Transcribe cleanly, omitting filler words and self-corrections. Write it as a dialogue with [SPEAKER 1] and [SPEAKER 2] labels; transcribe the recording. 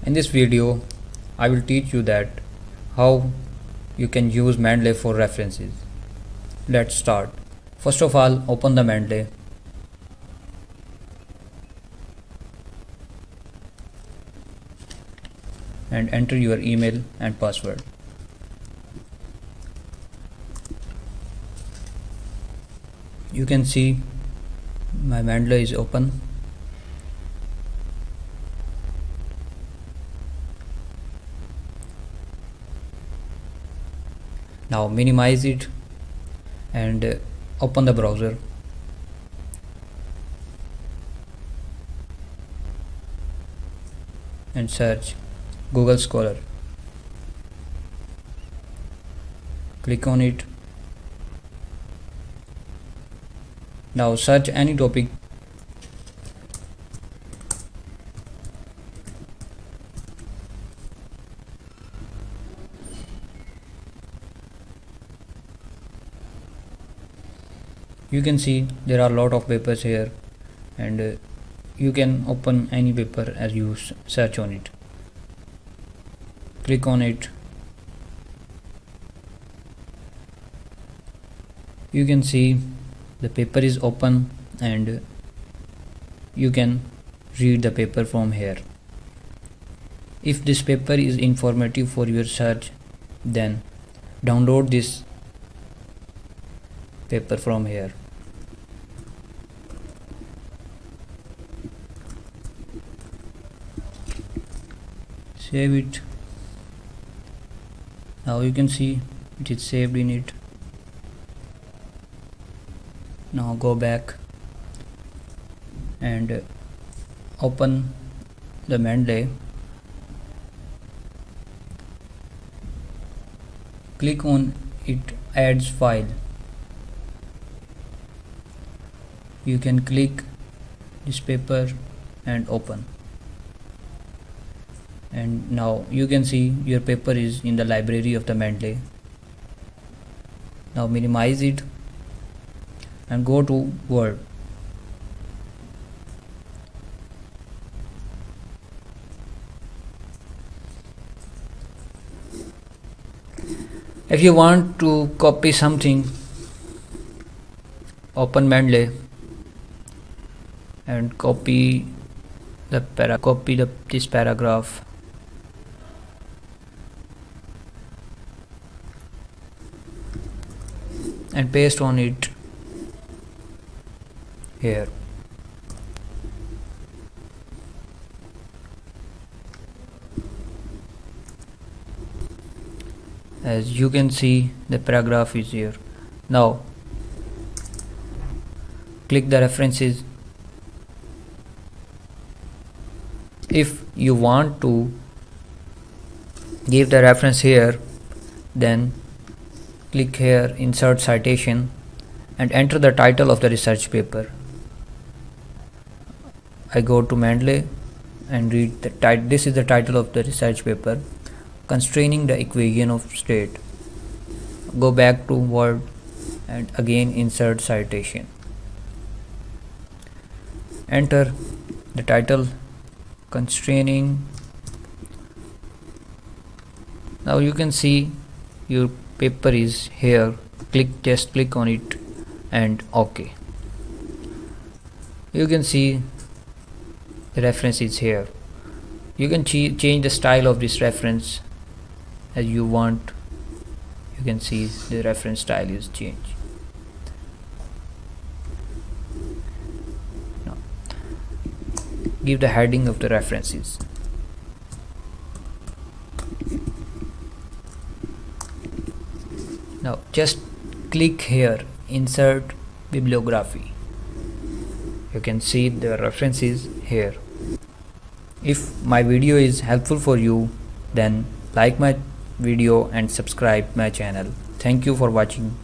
[SPEAKER 1] In this video, I will teach you that how you can use Mendeley for references. Let's start. First of all, open the Mendeley. And enter your email and password. You can see my Mendeley is open. Now minimize it and open the browser. And search Google Scholar. Click on it. Now search any topic. You can see there are a lot of papers here, and you can open any paper as you search on it. Click on it. You can see the paper is open and you can read the paper from here. If this paper is informative for your search, then download this paper from here. Save it. Now you can see it is saved in it. Now go back and open the Mendeley. Click on it adds file. You can click this paper and open. And now you can see your paper is in the library of the Mendeley. Now minimize it and go to Word. If you want to copy something, open Mendeley and copy this paragraph. And paste on it here. As you can see, the paragraph is here. Now click the references. If you want to give the reference here, then click here, insert citation, and enter the title of the research paper. I go to Mendeley and read the title. This is the title of the research paper, Constraining the Equation of State. Go back to Word and again insert citation. Enter the title, Constraining. Now you can see your paper is here. Just click on it and OK. You can see the reference is here. You can change the style of this reference as you want. You can see the reference style is changed. Now give the heading of the references. Now just click here, insert bibliography. You can see the references here. If my video is helpful for you, then like my video and subscribe my channel. Thank you for watching.